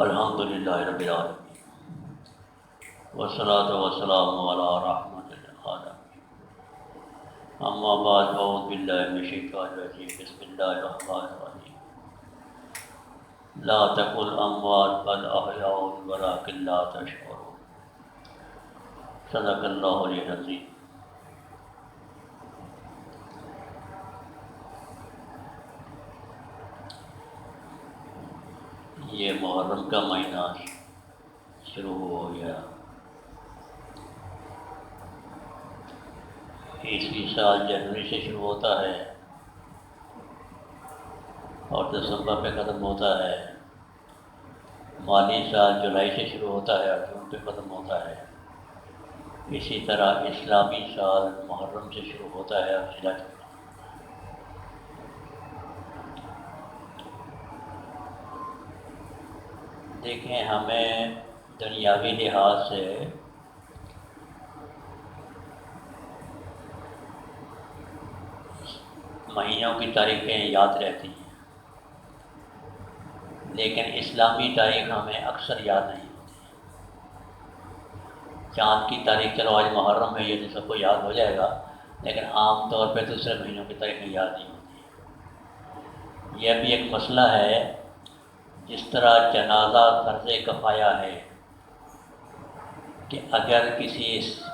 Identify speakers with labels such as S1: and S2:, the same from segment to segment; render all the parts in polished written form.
S1: الحمد للہ رب العالمین والصلاة والسلام علی رحمۃ للعالمین اما بعد اعوذ باللہ من الشیطان الرجیم بسم اللہ الرحمن الرحیم لا تقل اموات بل احیاء ولکن لا تشعرون صدق اللہ علیہ العظیم۔ یہ محرم کا مہینہ شروع ہو گیا۔ عیسوی سال جنوری سے شروع ہوتا ہے اور دسمبر میں ختم ہوتا ہے۔ مالی سال جولائی سے شروع ہوتا ہے اور جون پہ ختم ہوتا ہے۔ اسی طرح اسلامی سال محرم سے شروع ہوتا ہے اور ضلع دیکھیں، ہمیں دنیاوی لحاظ سے مہینوں کی تاریخیں یاد رہتی ہیں، لیکن اسلامی تاریخ ہمیں اکثر یاد نہیں ہوتی۔ چاند کی تاریخ چلو آج محرم ہے، یہ تو سب کو یاد ہو جائے گا، لیکن عام طور پہ دوسرے مہینوں کی تاریخیں یاد نہیں ہوتی۔ یہ بھی ایک مسئلہ ہے، جس طرح جنازہ فرض کفایہ ہے کہ اگر کسی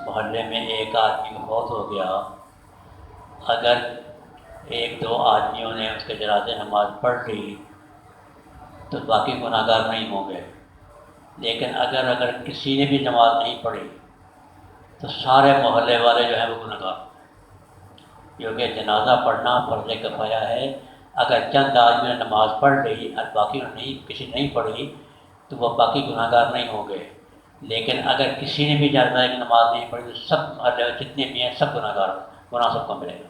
S1: محلے میں ایک آدمی فوت ہو گیا، اگر ایک دو آدمیوں نے اس کے جنازے نماز پڑھ لی تو باقی گناہ گار نہیں ہوں گے، لیکن اگر کسی نے بھی نماز نہیں پڑھی تو سارے محلے والے جو ہیں وہ گناہ گار ہوں گے، کیونکہ جنازہ پڑھنا فرض کفایہ ہے۔ اگر چند آدمیوں نے نماز پڑھ لی اور باقی کسی نے نہیں پڑھی تو وہ باقی گناہ گار نہیں ہوں گے، لیکن اگر کسی نے بھی جنازہ کی نماز نہیں پڑھی تو سب محلے جتنے بھی ہیں سب گناہ گار، گناہ سب کو ملے گا۔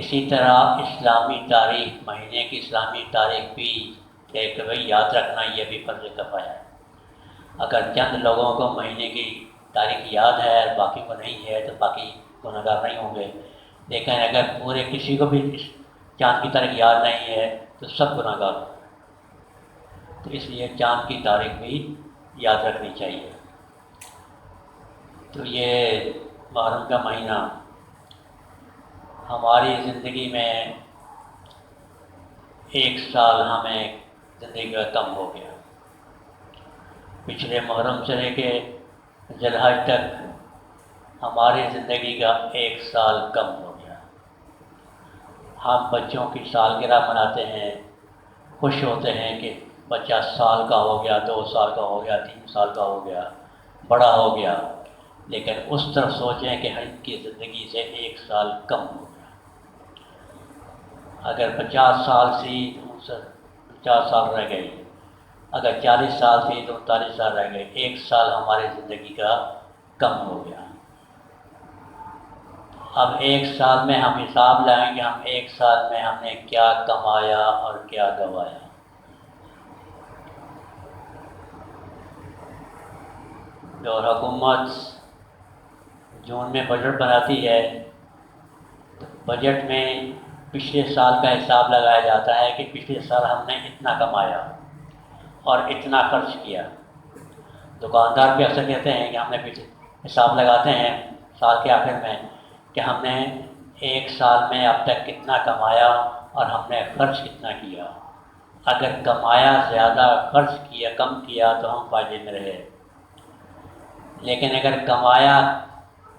S1: اسی طرح اسلامی تاریخ، مہینے کی اسلامی تاریخ بھی کہ بھائی یاد رکھنا، یہ بھی فرض کفایہ ہے۔ اگر چند لوگوں کو مہینے کی تاریخ یاد ہے اور باقی کو نہیں ہے تو باقی گناہ گار نہیں ہوں گے، لیکن اگر پورے کسی کو بھی چاند کی تاریخ یاد نہیں ہے تو سب گناہ گار ہوں گے۔ تو اس لیے چاند کی تاریخ بھی یاد رکھنی چاہیے۔ تو یہ محرم کا مہینہ ہماری زندگی میں ایک سال ہمیں زندگی کا کم ہو گیا۔ پچھلے محرم سے لے کے ذی الحج تک ہماری زندگی کا ایک سال کم ہو گیا۔ ہم بچوں کی سالگرہ مناتے ہیں، خوش ہوتے ہیں کہ بچہ سال کا ہو گیا، 2 سال کا ہو گیا، 3 سال کا ہو گیا، بڑا ہو گیا، لیکن اس طرف سوچیں کہ ہم کی زندگی سے ایک سال کم ہو گیا۔ اگر 50 سال تھی تو 50 سال رہ گئی، اگر 40 سال تھی تو 39 سال رہ گئے، ایک سال ہماری زندگی کا کم ہو گیا۔ اب ایک سال میں ہم حساب لائیں کہ ہم ایک سال میں ہم نے کیا کمایا اور کیا گنوایا۔ اور حکومت جون میں بجٹ بناتی ہے تو بجٹ میں پچھلے سال کا حساب لگایا جاتا ہے کہ پچھلے سال ہم نے اتنا کمایا اور اتنا خرچ کیا۔ دکاندار بھی اکثر کہتے ہیں کہ ہم نے حساب لگاتے ہیں سال کے آخر میں کہ ہم نے ایک سال میں اب تک کتنا کمایا اور ہم نے خرچ کتنا کیا۔ اگر کمایا زیادہ، خرچ کیا کم کیا تو ہم فائدے میں رہے، لیکن اگر کمایا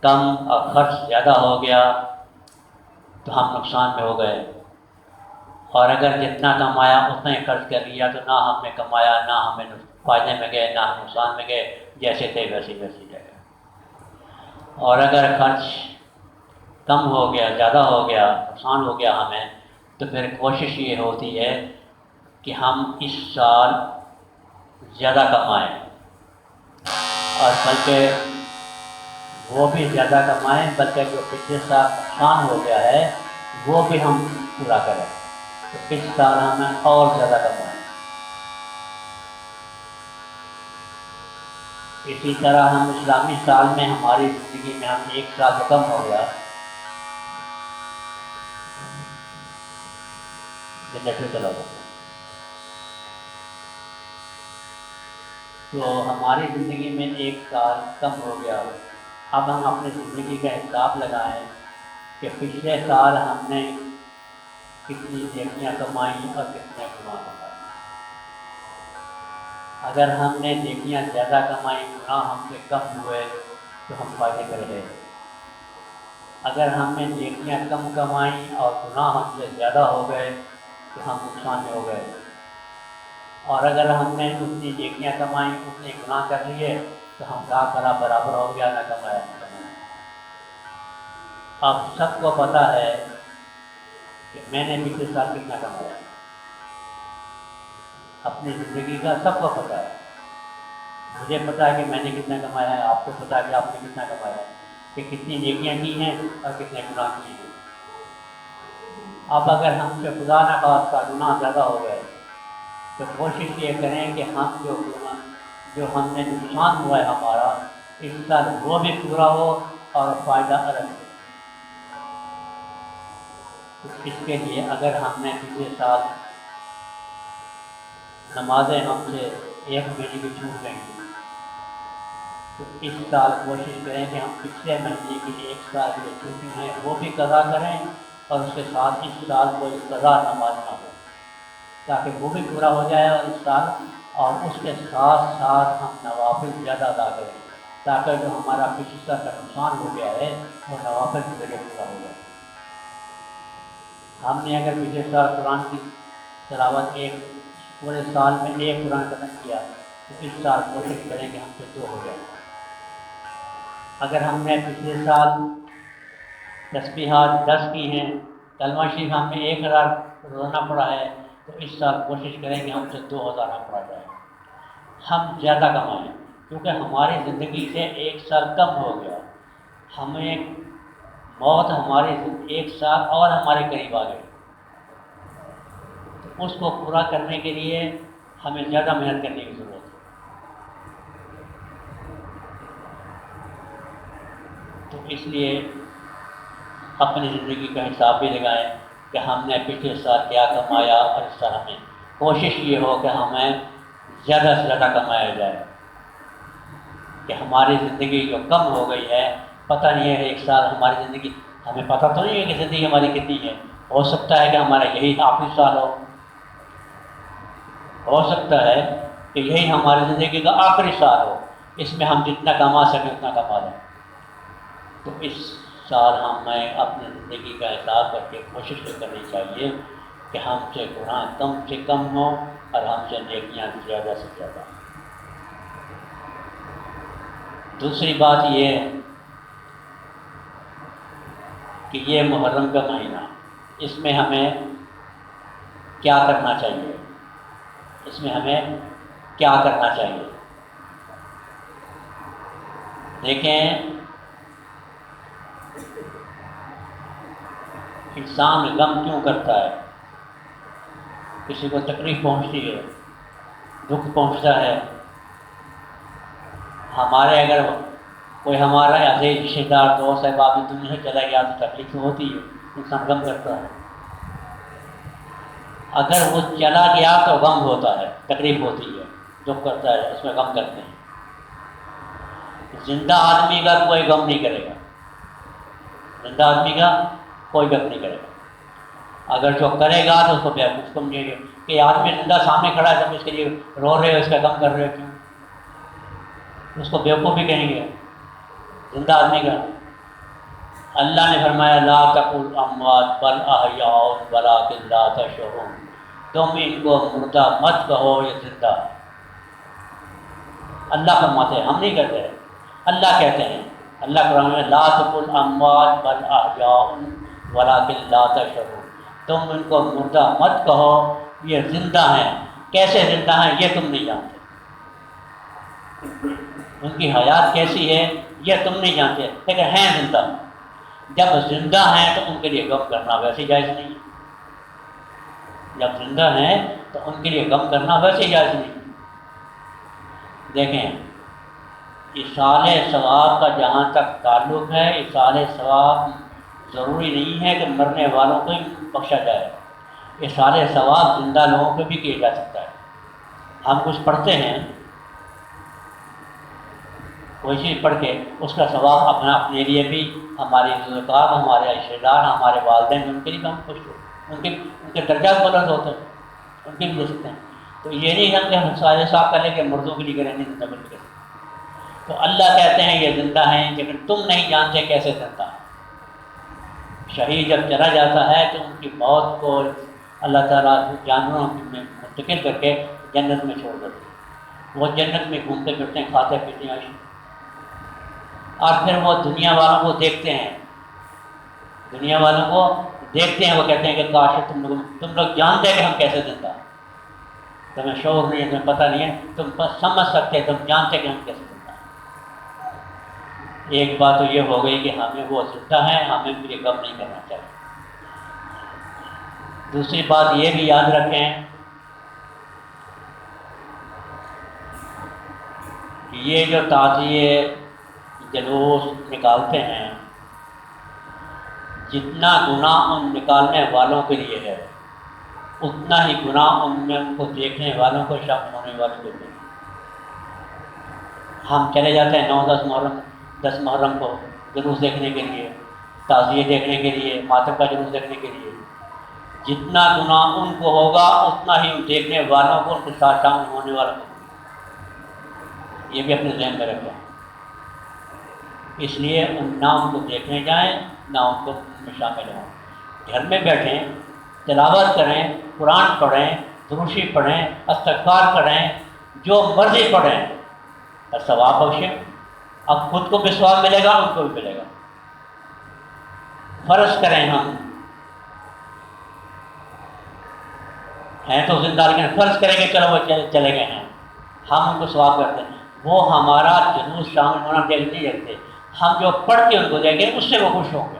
S1: کم اور خرچ زیادہ ہو گیا تو ہم نقصان میں ہو گئے، اور اگر جتنا کمایا اتنا ہی خرچ کر لیا تو نہ ہم نے کمایا، نہ ہمیں فائدے میں گئے، نہ ہم نقصان میں گئے، جیسے تھے ویسے گئے۔ اور اگر خرچ کم ہو گیا، زیادہ ہو گیا، نقصان ہو گیا ہمیں، تو پھر کوشش یہ ہوتی ہے کہ ہم اس سال زیادہ کمائیں، اور بلکہ وہ بھی زیادہ کمائیں، بلکہ جو پچھلے سال نقصان ہو گیا ہے وہ بھی ہم پورا کریں، تو اس سال ہمیں اور زیادہ کمائیں۔ اسی طرح ہم اسلامی سال میں ہماری زندگی میں ہم ایک سال سے کم ہو گیا، جنریٹر چلا دو۔ تو ہماری زندگی میں 1 سال کم ہو گیا، اب ہم اپنی زندگی کا حساب لگائیں کہ پچھلے سال ہم نے کتنی نیکیاں کمائیں اور کتنے گناہ کمائے۔ اگر ہم نے نیکیاں زیادہ کمائیں، گناہ ہم سے کم ہوئے تو ہم فائدے میں رہے۔ اگر ہم نے نیکیاں کم کمائیں اور گناہ ہم سے زیادہ ہو گئے تو ہم نقصان میں ہو گئے۔ اور اگر ہم نے اتنی نیکیاں کمائیں، اتنے گناہ کر لیے تو ہم کا برابر ہو گیا، نہ کمایا نہ کمایا۔ اب سب کو پتہ ہے کہ میں نے پچھلے سال کتنا کمایا، اپنی زندگی کا سب کو پتہ ہے۔ مجھے پتہ ہے کہ میں نے کتنا کمایا ہے، آپ کو پتہ ہے کہ آپ نے کتنا کمایا ہے، کہ کتنی نیکیاں کی ہیں اور کتنے گناہ کیے ہیں۔ اب اگر ہم سے خدا نہ خواستہ گناہ زیادہ ہو گئے تو کوشش یہ کریں کہ ہم جو ہم نے نقصان ہوا ہے ہمارا، اس سال وہ بھی پورا ہو اور فائدہ الگ ہو۔ تو اس کے لیے اگر ہم نے پچھلے سال نمازیں ہم سے 1 مہینے کی چھوٹ گئی تو اس سال کوشش کریں کہ ہم پچھلے مہینے کی 1 سال کی جو چھٹی ہیں وہ بھی قضا کریں، اور اس کے ساتھ اس سال کوئی قضا نماز نہ ہو، تاکہ وہ بھی پورا ہو جائے اور اس سال، اور اس کے ساتھ ساتھ ہم نوافل زیادہ ادا کریں، تاکہ جو ہمارا پچھلے سال کا نقصان ہو گیا ہے وہ نوافل کے ذریعے پورا ہو جائے۔ ہم نے اگر پچھلے سال قرآن کی تلاوت پورے سال میں 1 قرآن ختم کیا تو اس سال کوشش کریں کہ ہم سے 2 ہو جائے۔ اگر ہم نے پچھلے سال تسبیحات 10 کی ہیں، کلمہ شریف ہم نے 1000 روزانہ پڑھا ہے، تو اس سال کوشش کریں کہ ہم سے 2000 نہ پڑھا جائے، ہم زیادہ کمائیں، کیونکہ ہماری زندگی سے 1 سال کم ہو گیا، ہمیں موت ہماری 1 سال اور ہمارے قریب آ گئی، تو اس کو پورا کرنے کے لیے ہمیں زیادہ محنت کرنے کی ضرورت ہے۔ تو اس لیے اپنی زندگی کا حساب بھی لگائیں کہ ہم نے پچھلے سال کیا کمایا، اور اس سال ہمیں کوشش یہ ہو کہ ہمیں زیادہ سے زیادہ کمایا جائے، کہ ہماری زندگی جو کم ہو گئی ہے، پتہ نہیں ہے 1 سال ہماری زندگی، ہمیں پتہ تو نہیں ہے کہ زندگی ہماری کتنی ہے، ہو سکتا ہے کہ ہمارا یہی آخری سال ہو سکتا ہے کہ یہی ہماری زندگی کا آخری سال ہو، اس میں ہم جتنا کما سکیں اتنا کما لیں۔ تو اس سال ہمیں اپنی زندگی کا حساب کر کے کوشش کرنی چاہیے کہ ہم سے گناہ کم سے کم ہوں اور ہم سے نیکیاں زیادہ سے زیادہ۔ دوسری بات یہ ہے کہ یہ محرم کا مہینہ، اس میں ہمیں کیا کرنا چاہیے، اس میں ہمیں کیا کرنا چاہیے۔ دیکھیں، انسان غم کیوں کرتا ہے؟ کسی کو تکلیف پہنچتی ہے، دکھ پہنچتا ہے، ہمارے اگر کوئی ہمارا ایسے رشتے دار دوست احباب دنیا سے چلا گیا تو تکلیف ہوتی ہے، انسان غم کرتا ہے۔ اگر وہ چلا گیا تو غم ہوتا ہے، تکلیف ہوتی ہے، دکھ کرتا ہے، اس میں غم کرتے ہیں۔ زندہ آدمی کا کوئی غم نہیں کرے گا، زندہ آدمی کا کوئی غم نہیں کرے گا۔ اگر جو کرے گا تو اس کو بیوقوف سمجھیں گے کہ آدمی زندہ سامنے کھڑا ہے، تم اس کے لیے رو رہے ہو، اس کا غم کر رہے ہو کیوں؟ اس کو بیوقوف بھی کہیں گے زندہ آدمی کا۔ اللہ نے فرمایا لا تقل اموات بل احیاء ولکن لا تشعرون، تم ان کو مردہ مت کہو، یہ زندہ۔ اللہ فرماتے ہیں، ہم نہیں کہتے ہیں، اللہ کہتے ہیں۔ اللہ قرآن میں لا تقل اموات بل احیاء ولکن لا تشعرون، تم ان کو مردہ مت کہو، یہ زندہ ہیں۔ کیسے زندہ ہیں یہ تم نہیں جانتے، ان کی حیات کیسی ہے یہ تم نہیں جانتے، لیکن ہیں زندہ۔ جب زندہ ہیں تو ان کے لیے غم کرنا ویسے جائز نہیں ہے، جب زندہ ہیں تو ان کے لیے غم کرنا ویسے جائز نہیں۔ دیکھیں، ایصال ثواب کا جہاں تک تعلق ہے، ایصال ثواب ضروری نہیں ہے کہ مرنے والوں کو ہی بخشا جائے، ایصال ثواب زندہ لوگوں کو بھی کیا جا سکتا ہے۔ ہم کچھ پڑھتے ہیں کوئی چیز پڑھ کے اس کا ثواب اپنے لیے بھی، ہمارے رضوکار، ہمارے رشتے دار، ہمارے والدین، ان کے لیے بھی ہم خوش ہو، ان کے درجات بلند ہوتے ہیں، ان کے بھی دے سکتے ہیں۔ تو یہ نہیں ہم کہ ہم سارے صاف کر لیں کہ مردوں کے لیے کریں، نہیں زندہ بن کے۔ تو اللہ کہتے ہیں یہ زندہ ہیں لیکن تم نہیں جانتے کیسے زندہ ہیں۔ شہید جب چلا جاتا ہے تو ان کی موت کو اللہ تعالیٰ جانوروں میں منتقل کر کے جنت میں چھوڑ دیتے ہیں، وہ جنت میں گھومتے پھرتے ہیں، کھاتے پیتے ہیں، اور پھر وہ دنیا والوں کو دیکھتے ہیں، دنیا والوں کو دیکھتے ہیں، وہ کہتے ہیں کہ کاش تم لوگ جانتے ہیں کہ ہم کیسے زندہ ہیں، تمہیں شعور نہیں ہے، تمہیں پتہ نہیں ہے، تم بس سمجھ سکتے، تم جانتے کہ ہم کیسے زندہ ہیں۔ ایک بات تو یہ ہو گئی کہ ہمیں وہ زندہ ہیں، ہمیں بھی غم نہیں کرنا چاہیے۔ دوسری بات یہ بھی یاد رکھیں کہ یہ جو تعزیے جلوس نکالتے ہیں، جتنا گناہ ان نکالنے والوں کے لیے ہے اتنا ہی گناہ ان کو دیکھنے والوں کو، شامل ہونے والوں کے لیے۔ ہم چلے جاتے ہیں 10 محرم کو جلوس دیکھنے کے لیے، تعزیے دیکھنے کے لیے، ماتم کا جلوس دیکھنے کے لیے، جتنا گناہ ان کو ہوگا اتنا ہی ان دیکھنے والوں کو، ان کے ساتھ شامل ہونے والوں کو۔ یہ بھی اپنے ذہن میں رکھیں۔ اس لیے نہ ان کو دیکھنے جائیں، نہ ان کو ان میں شامل ہوں۔ گھر میں بیٹھیں، تلاوت کریں، قرآن پڑھیں، دروشی پڑھیں، استغفار کریں، جو مرضی پڑھیں، اور ثواب بخشیں۔ اب خود کو بھی ثواب ملے گا، ان کو بھی ملے گا۔ فرض کریں ہم ہیں تو زندہ، لیکن فرض کریں کہ چلو وہ چلے گئے ہیں، ہم ان کو ثواب کرتے ہیں، وہ ہمارا جلوس شامل ہونا نہیں رکھتے، ہم جو پڑھ کے ان کو دیں گے اس سے وہ خوش ہوں گے۔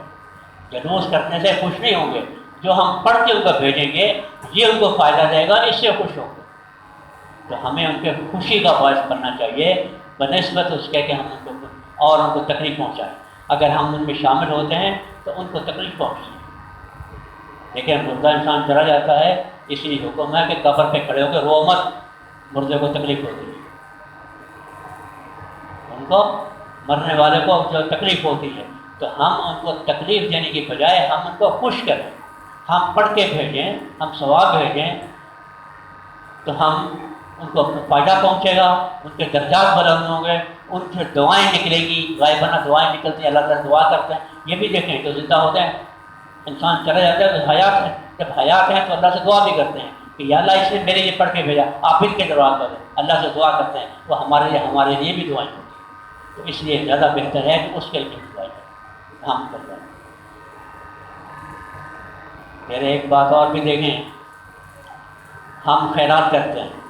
S1: جلوس کرنے سے خوش نہیں ہوں گے، جو ہم پڑھ کے ان کو بھیجیں گے یہ ان کو فائدہ دے گا، اس سے خوش ہوں گے۔ تو ہمیں ان کے خوشی کا باعث کرنا چاہیے بنسبت اس کے کہ ہم ان کو اور ان کو تکلیف پہنچائیں۔ اگر ہم ان میں شامل ہوتے ہیں تو ان کو تکلیف پہنچتی ہے۔ لیکن مردہ انسان چلا جاتا ہے، اس لیے حکم ہے کہ قبر پہ کھڑے ہو کے رو مت، مردے کو تکلیف ہوتی ہے، ان کو مرنے والے کو جو تکلیف ہوتی ہے، تو ہم ان کو تکلیف دینے کی بجائے ہم ان کو خوش کریں، ہم پڑھ کے بھیجیں، ہم ثواب بھیجیں، تو ہم ان کو فائدہ پہنچے گا، ان کے درجات بلند ہوں گے، ان سے دعائیں نکلے گی، غائبانہ دعائیں نکلتی ہیں، اللہ تعالیٰ دعا کرتے ہیں۔ یہ بھی دیکھیں تو زندہ ہوتے ہیں، انسان چلا جاتا ہے تو حیات ہے، جب حیات ہیں تو اللہ سے دعا بھی کرتے ہیں کہ یا اللہ اس نے میرے لیے پڑھ کے بھیجا، آپ ان کے دروازے پر اللہ سے دعا کرتے ہیں، وہ ہمارے لیے بھی دعائیں ہوتی ہیں۔ تو اس لیے زیادہ بہتر ہے کہ اس کے لیے دعائیں کریں، ہم کر رہے ہیں۔ پھر ایک بات اور بھی دیکھیں، ہم خیرات کرتے ہیں،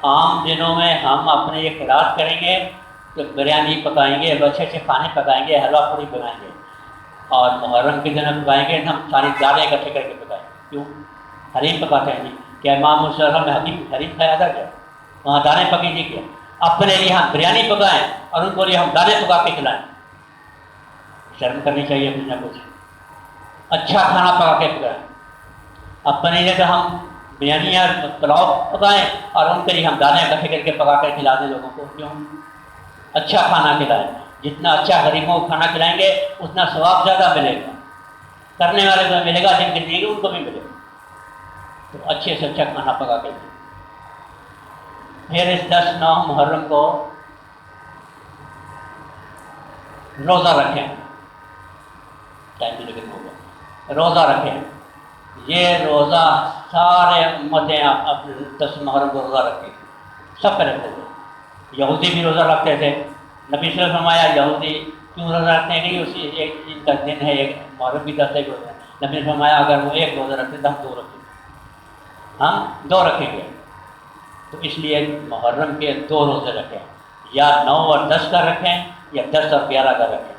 S1: عام دنوں میں ہم اپنے یہ خیرات کریں گے تو بریانی پکائیں گے، اچھے اچھے کھانے پکائیں گے، حلوہ پوری پکائیں گے، اور محرم کے دن پکائیں گے ہم ساری دالیں اکٹھے کر کے پکائیں گے۔ کیوں؟ حلیم پکاتے ہیں جی، کیا امام مسلم میں حلیم کھایا تھا کیا؟ وہاں دالیں پکی جی کیا؟ اپنے لیے ہم بریانی پکائیں اور ان کو لیے ہم دالیں پکا کے کھلائیں؟ شرم کرنی چاہیے کچھ نہ کچھ، اچھا کھانا پکا کے پکائیں۔ اپنے لیے تو ہم بریانی یا پلاؤ پکائیں اور ان کے لیے ہم دالیں اکٹھے کر کے پکا کر کھلا دیں لوگوں کو۔ کیوں؟ اچھا کھانا کھلائیں، جتنا اچھا غریبوں کو کھانا کھلائیں گے اتنا ثواب زیادہ ملے گا، کرنے والے کو ملے گا، جن کے دیے گے ان کو بھی ملے گا۔ تو اچھے سے اچھا کھانا پکا کے دیں۔ پھر اس 10-9 محرم کو روزہ رکھیں، ٹائم بھی لیکن ہو گیا، روزہ رکھیں۔ یہ روزہ سارے امتیں اپنے 10 محرم کو روزہ رکھتے تھے، سب پہ رکھتے تھے۔ یہودی بھی روزہ رکھتے تھے، نبی صلی اللہ علیہ وسلم نے فرمایا یہودی کیوں روزہ رکھتے ہیں کہ اسی ایک دن کا دن ہے، ایک محرم کی 10 ایک روزہ ہے۔ نبی نے فرمایا اگر وہ ایک روزہ رکھتے تو ہم 2 رکھیں گے، ہم 2 رکھیں گے۔ تو اس لیے محرم کے 2 روزے رکھیں، یا 9 اور 10 کا رکھیں یا 10 اور 11 کا رکھیں۔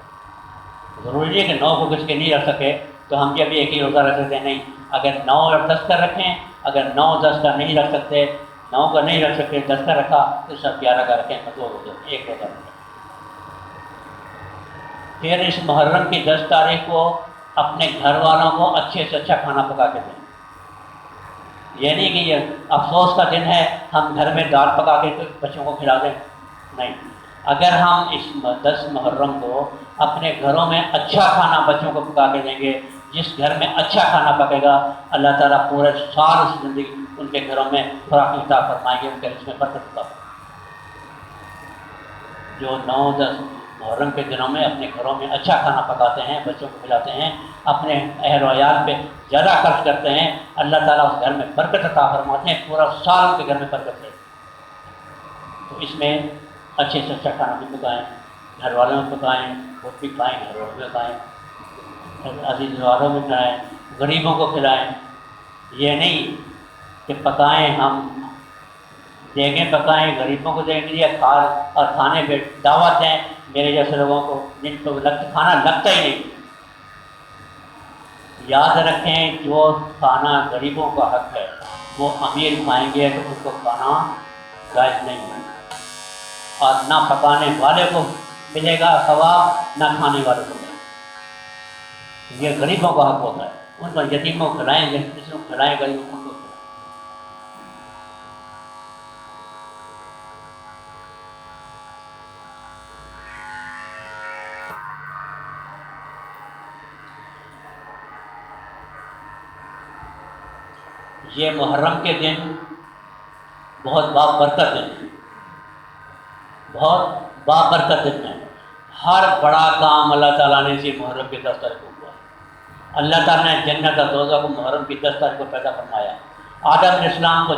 S1: ضروری ہے کہ 9 کو کس کے نہیں رکھ سکے تو ہم بھی ایک ہی روزہ رکھ سکتے ہیں؟ نہیں، اگر 9 اور 10 کا رکھیں، اگر 9-10 کا نہیں رکھ سکتے، 9 کا نہیں رکھ سکتے، 10 کا رکھا تو سب 11 کا رکھیں، 2 روزے، ایک روزہ رکھیں۔ پھر اس محرم کی 10 تاریخ کو اپنے گھر والوں کو اچھے سے اچھا کھانا پکا کے دیں۔ یہ نہیں کہ یہ افسوس کا دن ہے ہم گھر میں دال پکا کے بچوں کو کھلا دیں، نہیں، اگر ہم اس 10 محرم کو اپنے گھروں میں اچھا کھانا بچوں کو پکا کے دیں گے، جس گھر میں اچھا کھانا پکے گا اللہ تعالیٰ پورے سال اس زندگی ان کے گھروں میں خوراک عطا فرمائیں گے، ان کے اس میں برکت عطا فرمائیں گے۔ جو 9-10 محرم کے دنوں میں اپنے گھروں میں اچھا کھانا پکاتے ہیں، بچوں کو کھلاتے ہیں، اپنے اہل و عیال پہ زیادہ خرچ کرتے ہیں، اللہ تعالیٰ اس گھر میں برکت عطا فرماتے ہیں، پورا سال ان کے گھر میں برکت ہے۔ تو اس میں اچھے سے اچھا کھانا بھی پکائیں، گھر والوں میں پکائیں، خود بھی کھائیں، گھر والوں میں کھائیں، عزیز والوں میں کھلائیں، غریبوں کو کھلائیں۔ یہ نہیں کہ پکائیں ہم دیگیں پکائیں غریبوں کو دیں گے کھا اور کھانے پہ دعوت دیں میرے جیسے لوگوں کو جن کو کھانا لگتا ہی نہیں۔ یاد رکھیں جو کھانا غریبوں کا حق ہے وہ امیر کھائیں گے تو ان کو کھانا جائز نہیں ہے، اور نہ پکانے والے کو ملے گا ثواب، نہ کھانے والے کو ملے گا۔ یہ غریبوں کا حق ہوتا ہے، ان کو یتیموں کو کھلائیں، جس کو کھلائیں غریبوں کو کھلائیں۔ یہ محرم کے دن بہت بابرکت دن ہے، بہت بابرکت دن ہے۔ ہر بڑا کام اللہ تعالیٰ نے اسی محرم کی 10 تاریخ کو ہوا ہے۔ اللہ تعالیٰ نے جنت اور دوزخ کو محرم کی 10 تاریخ کو پیدا فرمایا۔ آدم علیہ السلام کو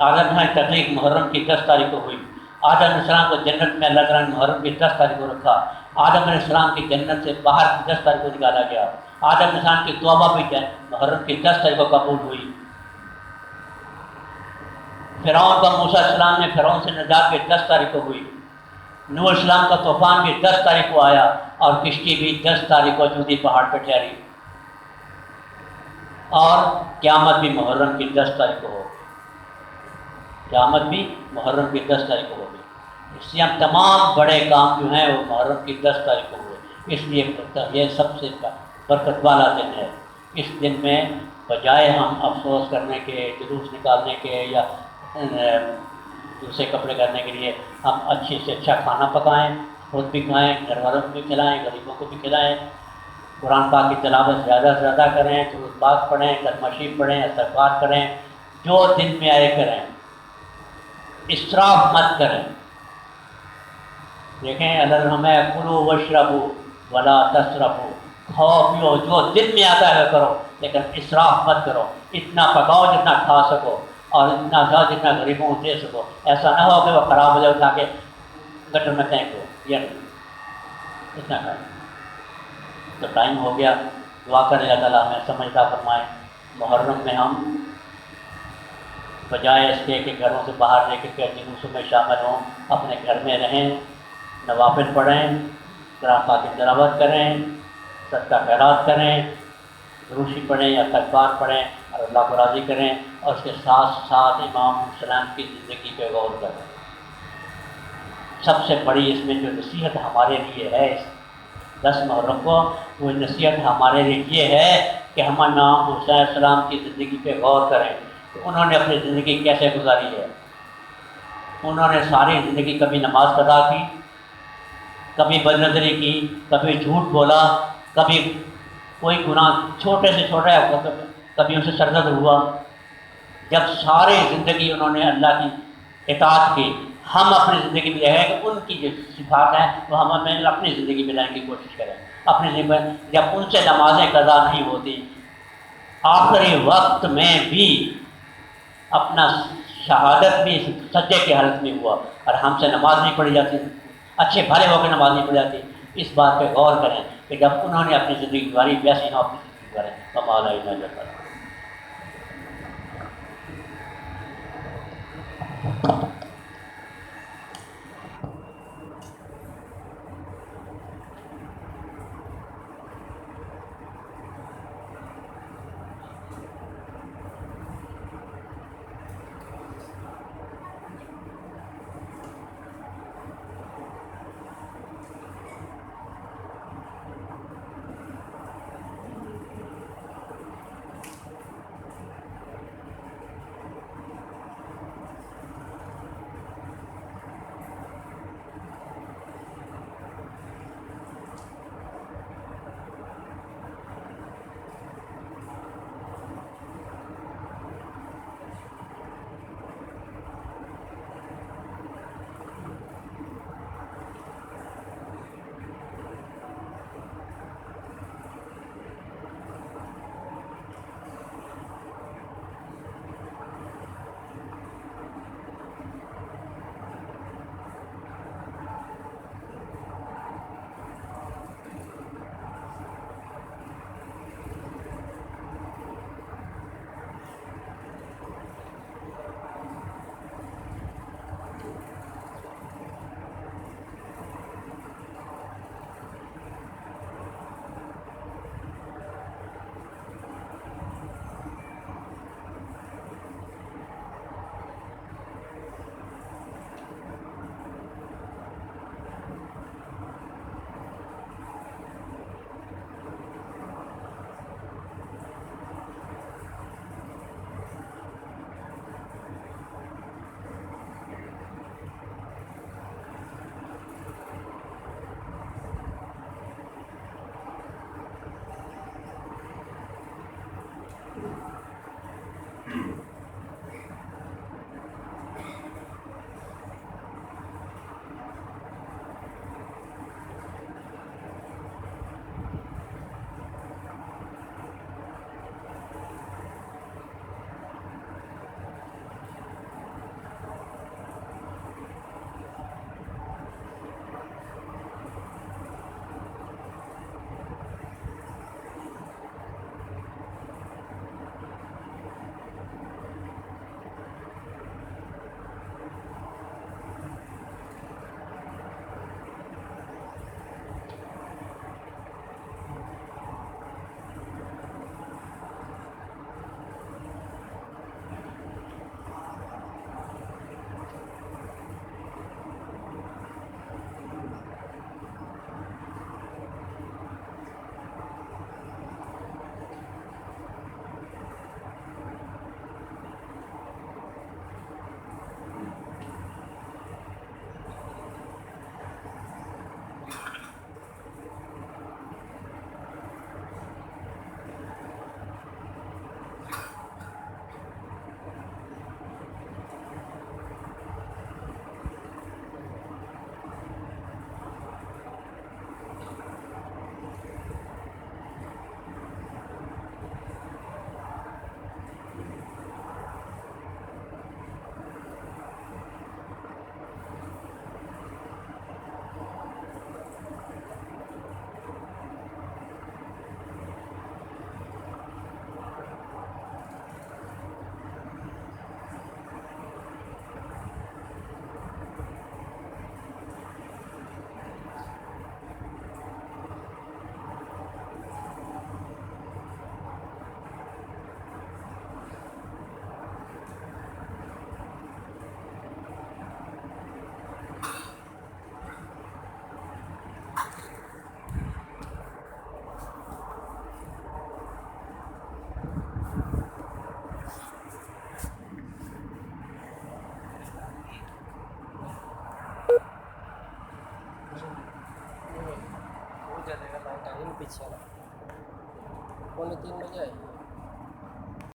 S1: آدم کی تخلیق محرم کی 10 تاریخ کو ہوئی۔ آدم علیہ السلام کو جنت میں اللہ تعالیٰ نے محرم کی 10 تاریخ کو رکھا۔ آدم علیہ السلام کی جنت سے باہر کی 10 تاریخ کو نکالا گیا۔ آدم علیہ السلام کی توبہ بھی محرم کی 10 تاریخ کو قبول ہوئی۔ فرعون کا موسیٰ علیہ السلام نے فرعون سے نجات بھی 10 تاریخ کو ہوئی۔ نوح علیہ السلام کا طوفان بھی 10 تاریخ کو آیا، اور کشتی بھی 10 تاریخ کو جودی پہاڑ پہ ٹھہری، اور قیامت بھی محرم کی 10 تاریخ کو ہوگی۔ قیامت بھی محرم کی 10 تاریخ کو ہوگی۔ اس لیے ہم تمام بڑے کام جو ہیں وہ محرم کی 10 تاریخ کو ہوئے، اس لیے یہ سب سے برکت والا دن ہے۔ اس دن میں بجائے ہم افسوس کرنے کے، جلوس نکالنے کے یا دوسرے کپڑے کرنے کے لیے، ہم اچھے سے اچھا کھانا پکائیں، خود بھی کھائیں، گھر والوں کو بھی کھلائیں، غریبوں کو بھی کھلائیں، قرآن پاک کی تلاوت زیادہ سے زیادہ کریں، درود پاک پڑھیں، کلمہ شریف پڑھیں، استغفار کریں، جو دن میں آئے کریں، اسراف مت کریں۔ دیکھیں الرحمٰ کلوا واشربوا ولا تسرفوا، کھاؤ پیو جو دن میں آتا ہے کرو، لیکن اسراف مت کرو۔ اتنا پکاؤ جتنا کھا سکو، اور اتنا کھاؤ جتنا غریبوں کو دے سکو۔ ایسا نہ ہو کہ وہ خراب ہو جائے اٹھا کے گٹر میں پھینک دو، یہ نہیں، اتنا کھائیں۔ تو ٹائم ہو گیا، دعا کریں اللہ تعالیٰ ہمیں سمجھتا فرمائے۔ محرم میں ہم بجائے اس کے کہ گھروں سے باہر لے کے جلوسوں میں شامل ہوں، اپنے گھر میں رہیں، نوافل پڑھیں، قرآن پاک کی تلاوت کریں، صدقہ خیرات کریں، دروشی پڑھیں یا استغفار پڑھیں اور اللہ کو راضی کریں، اور اس کے ساتھ ساتھ امام السلام کی زندگی پہ غور کریں۔ سب سے بڑی اس میں جو نصیحت ہمارے لیے ہے اس 10 محرم کو، وہ نصیحت ہمارے لیے یہ ہے کہ ہم امام حسین علیہ السلام کی زندگی پہ غور کریں کہ انہوں نے اپنی زندگی کیسے گزاری ہے۔ انہوں نے ساری زندگی کبھی نماز قضا کی، کبھی بد نظری کی، کبھی جھوٹ بولا، کبھی کوئی گناہ چھوٹے سے چھوٹا ہے کبھی ان سے سرزد ہوا۔ جب ساری زندگی انہوں نے اللہ کی اطاعت کی، ہم اپنی زندگی میں یہ ہے کہ ان کی جو صفات ہیں وہ ہم اپنی زندگی میں لانے کی کوشش کریں۔ اپنی زندگی میں جب ان سے نمازیں قضا نہیں ہوتی، آخری وقت میں بھی اپنا شہادت بھی سجدے کی حالت میں ہوا، اور ہم سے نماز نہیں پڑھی جاتی، اچھے بھلے ہو کے نماز نہیں پڑھی جاتی۔ اس بات پہ غور کریں کہ جب انہوں نے اپنی زندگی گزاری ویسی ہم اپنی زندگی گزاریں۔ وما علینا الا البلاغ۔
S2: ٹائم پیچھے 2:45 بجے آئے.